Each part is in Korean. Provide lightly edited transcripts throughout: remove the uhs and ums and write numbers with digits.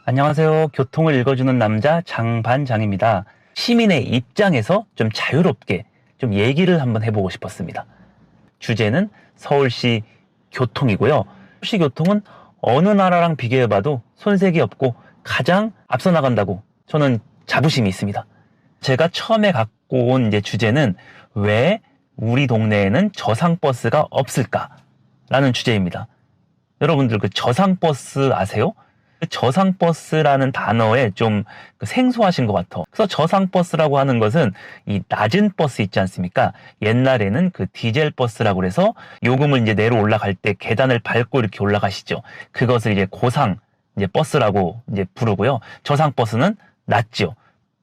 안녕하세요. 교통을 읽어주는 남자 장반장입니다. 시민의 입장에서 좀 자유롭게 좀 얘기를 한번 해보고 싶었습니다. 주제는 서울시 교통이고요. 서울시 교통은 어느 나라랑 비교해봐도 손색이 없고 가장 앞서 나간다고 저는 자부심이 있습니다. 제가 처음에 갖고 온 이제 주제는 왜 우리 동네에는 저상버스가 없을까라는 주제입니다. 여러분들 그 저상버스 아세요? 저상버스라는 단어에 좀 생소하신 것 같아. 그래서 저상버스라고 하는 것은 이 낮은 버스 있지 않습니까? 옛날에는 그 디젤 버스라고 해서 요금을 이제 내려 올라갈 때 계단을 밟고 이렇게 올라가시죠. 그것을 이제 고상 이제 버스라고 이제 부르고요. 저상버스는 낮죠.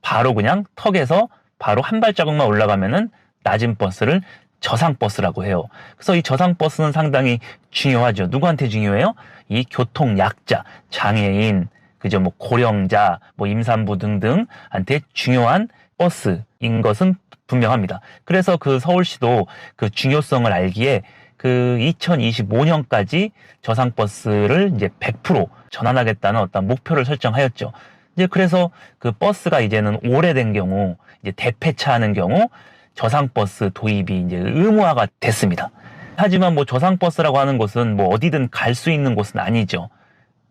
바로 그냥 턱에서 바로 한 발자국만 올라가면은 낮은 버스를 저상버스라고 해요. 그래서 이 저상버스는 상당히 중요하죠. 누구한테 중요해요? 이 교통약자, 장애인, 그죠? 뭐 고령자, 뭐 임산부 등등한테 중요한 버스인 것은 분명합니다. 그래서 그 서울시도 그 중요성을 알기에 그 2025년까지 저상버스를 이제 100% 전환하겠다는 어떤 목표를 설정하였죠. 이제 그래서 그 버스가 이제는 오래된 경우, 이제 대폐차하는 경우 저상버스 도입이 이제 의무화가 됐습니다. 하지만 뭐 저상버스라고 하는 곳은 뭐 어디든 갈 수 있는 곳은 아니죠.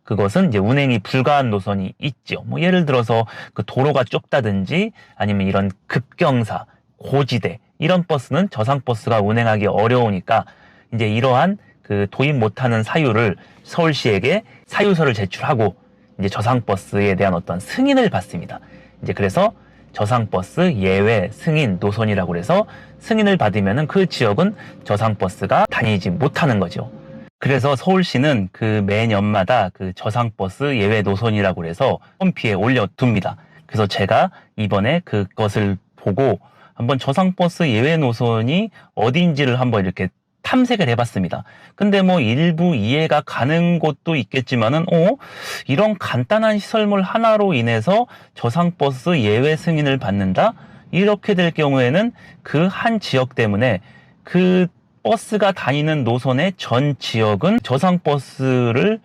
그것은 이제 운행이 불가한 노선이 있죠. 뭐 예를 들어서 그 도로가 좁다든지 아니면 이런 급경사, 고지대 이런 버스는 저상버스가 운행하기 어려우니까 이제 이러한 그 도입 못하는 사유를 서울시에게 사유서를 제출하고 이제 저상버스에 대한 어떤 승인을 받습니다. 이제 그래서 저상버스 예외 승인 노선이라고 해서 승인을 받으면은 그 지역은 저상버스가 다니지 못하는 거죠. 그래서 서울시는 그 매년마다 그 저상버스 예외 노선이라고 해서 홈피에 올려둡니다. 그래서 제가 이번에 그것을 보고 한번 저상버스 예외 노선이 어디인지를 한번 이렇게 탐색을 해봤습니다. 근데 뭐 일부 이해가 가는 곳도 있겠지만은, 이런 간단한 시설물 하나로 인해서 저상버스 예외 승인을 받는다? 이렇게 될 경우에는 그 한 지역 때문에 그 버스가 다니는 노선의 전 지역은 저상버스를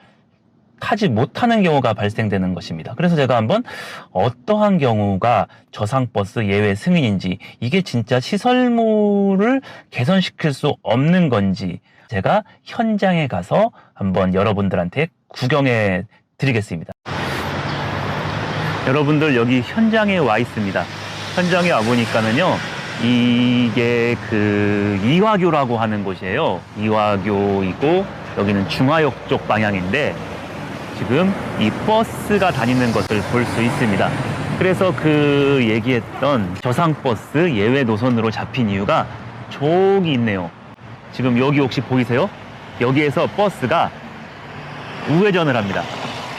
타지 못하는 경우가 발생되는 것입니다. 그래서 제가 한번 어떠한 경우가 저상버스 예외 승인인지, 이게 진짜 시설물을 개선시킬 수 없는 건지 제가 현장에 가서 한번 여러분들한테 구경해 드리겠습니다. 여러분들 여기 현장에 와 있습니다. 현장에 와 보니까는요, 이게 그 이화교라고 하는 곳이에요. 이화교이고 여기는 중화역 쪽 방향인데 지금 이 버스가 다니는 것을 볼 수 있습니다. 그래서 그 얘기했던 저상버스 예외 노선으로 잡힌 이유가 저기 있네요. 지금 여기 혹시 보이세요? 여기에서 버스가 우회전을 합니다.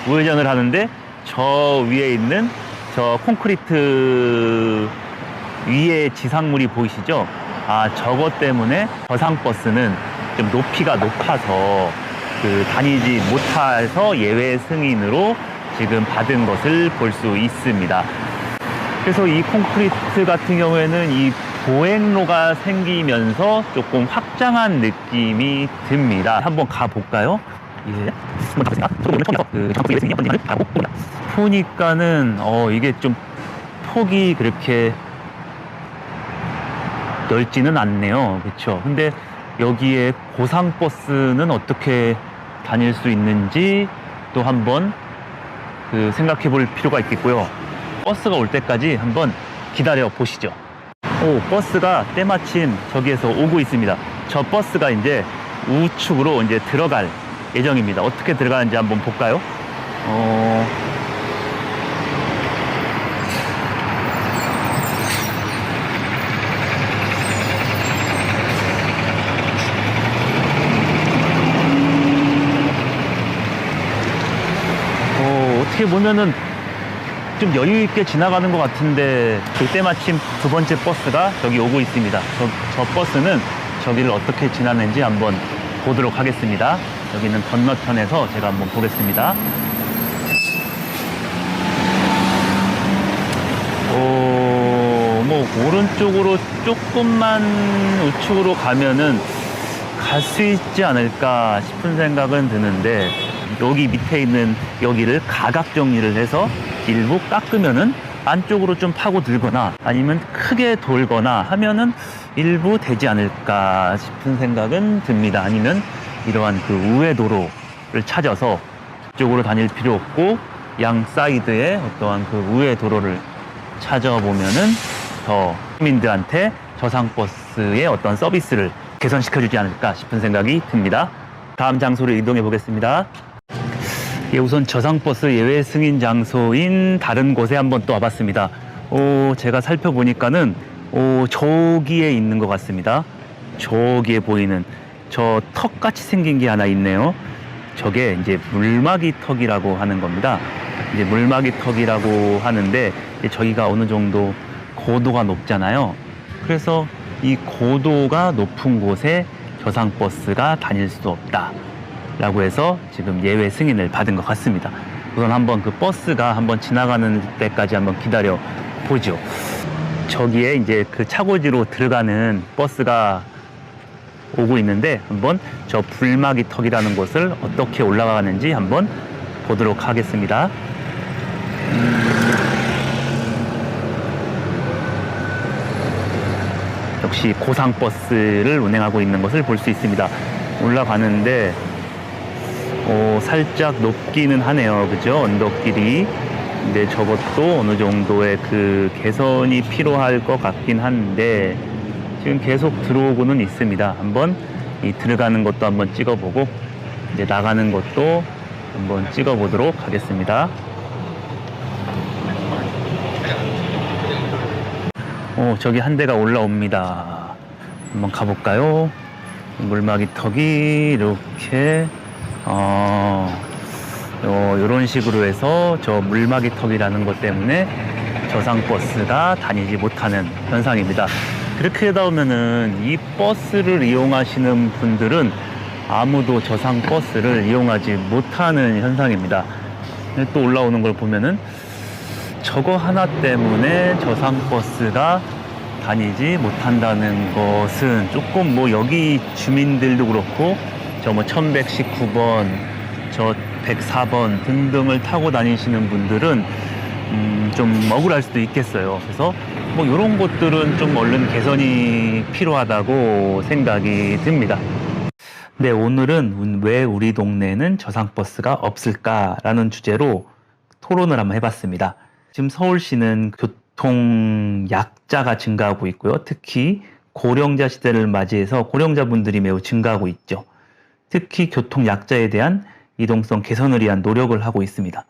우회전을 하는데 저 위에 있는 저 콘크리트 위에 지상물이 보이시죠? 아, 저것 때문에 저상버스는 좀 높이가 높아서 그 다니지 못해서 예외 승인으로 지금 받은 것을 볼 수 있습니다. 그래서 이 콘크리트 같은 경우에는 이 보행로가 생기면서 조금 확장한 느낌이 듭니다. 한번 가볼까요? 예. 보니까는 이게 좀 폭이 그렇게 넓지는 않네요. 그렇죠? 근데 여기에 고상버스는 어떻게 다닐 수 있는지 또 한번 그 생각해 볼 필요가 있겠고요. 버스가 올 때까지 한번 기다려 보시죠. 버스가 때마침 저기에서 오고 있습니다. 저 버스가 이제 우측으로 이제 들어갈 예정입니다. 어떻게 들어가는지 한번 볼까요? 어떻게 보면은 좀 여유 있게 지나가는 것 같은데 그때 마침 두 번째 버스가 저기 오고 있습니다. 저 버스는 저기를 어떻게 지나는지 한번 보도록 하겠습니다. 여기는 건너편에서 제가 한번 보겠습니다. 뭐 오른쪽으로 조금만 우측으로 가면은 갈 수 있지 않을까 싶은 생각은 드는데 여기 밑에 있는 여기를 가각 정리를 해서 일부 깎으면은 안쪽으로 좀 파고들거나 아니면 크게 돌거나 하면은 일부 되지 않을까 싶은 생각은 듭니다. 아니면 이러한 그 우회 도로를 찾아서 그쪽으로 다닐 필요 없고 양 사이드에 어떠한 그 우회 도로를 찾아보면은 더 시민들한테 저상버스의 어떤 서비스를 개선시켜주지 않을까 싶은 생각이 듭니다. 다음 장소로 이동해 보겠습니다. 예, 우선 저상버스 예외 승인 장소인 다른 곳에 한번 또 와봤습니다. 제가 살펴보니까는 저기에 있는 것 같습니다. 저기에 보이는 저 턱같이 생긴 게 하나 있네요. 저게 이제 물막이 턱이라고 하는 겁니다. 이제 물막이 턱이라고 하는데 저기가 어느 정도 고도가 높잖아요. 그래서 이 고도가 높은 곳에 저상버스가 다닐 수 없다 라고 해서 지금 예외 승인을 받은 것 같습니다. 우선 한번 그 버스가 한번 지나가는 때까지 한번 기다려 보죠. 저기에 이제 그 차고지로 들어가는 버스가 오고 있는데 한번 저 불막이 턱이라는 곳을 어떻게 올라가는지 한번 보도록 하겠습니다. 역시 고상버스를 운행하고 있는 것을 볼 수 있습니다. 올라가는데 살짝 높기는 하네요. 그죠? 언덕길이. 근데 저것도 어느 정도의 그 개선이 필요할 것 같긴 한데 지금 계속 들어오고는 있습니다. 한번 이 들어가는 것도 한번 찍어보고 이제 나가는 것도 한번 찍어보도록 하겠습니다. 저기 한 대가 올라옵니다. 한번 가볼까요? 물막이 턱이 이렇게 이런 식으로 해서 저 물막이 턱이라는 것 때문에 저상버스가 다니지 못하는 현상입니다. 그렇게 하다 보면은 이 버스를 이용하시는 분들은 아무도 저상버스를 이용하지 못하는 현상입니다. 또 올라오는 걸 보면은 저거 하나 때문에 저상버스가 다니지 못한다는 것은 조금 뭐 여기 주민들도 그렇고 저 뭐 1119번, 저 104번 등등을 타고 다니시는 분들은 좀 억울할 수도 있겠어요. 그래서 뭐 이런 것들은 좀 얼른 개선이 필요하다고 생각이 듭니다. 네, 오늘은 왜 우리 동네에는 저상버스가 없을까라는 주제로 토론을 한번 해봤습니다. 지금 서울시는 교통 약자가 증가하고 있고요. 특히 고령자 시대를 맞이해서 고령자분들이 매우 증가하고 있죠. 특히 교통 약자에 대한 이동성 개선을 위한 노력을 하고 있습니다.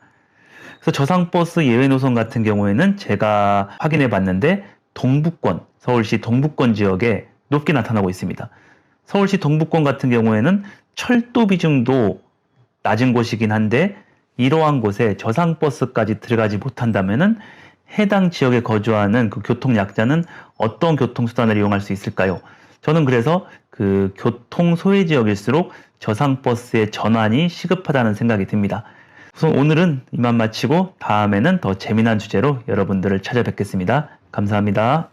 그래서 저상버스 예외 노선 같은 경우에는 제가 확인해 봤는데 동부권, 서울시 동부권 지역에 높게 나타나고 있습니다. 서울시 동부권 같은 경우에는 철도 비중도 낮은 곳이긴 한데 이러한 곳에 저상버스까지 들어가지 못한다면은 해당 지역에 거주하는 그 교통 약자는 어떤 교통수단을 이용할 수 있을까요? 저는 그래서 그 교통 소외 지역일수록 저상버스의 전환이 시급하다는 생각이 듭니다. 우선 오늘은 이만 마치고 다음에는 더 재미난 주제로 여러분들을 찾아뵙겠습니다. 감사합니다.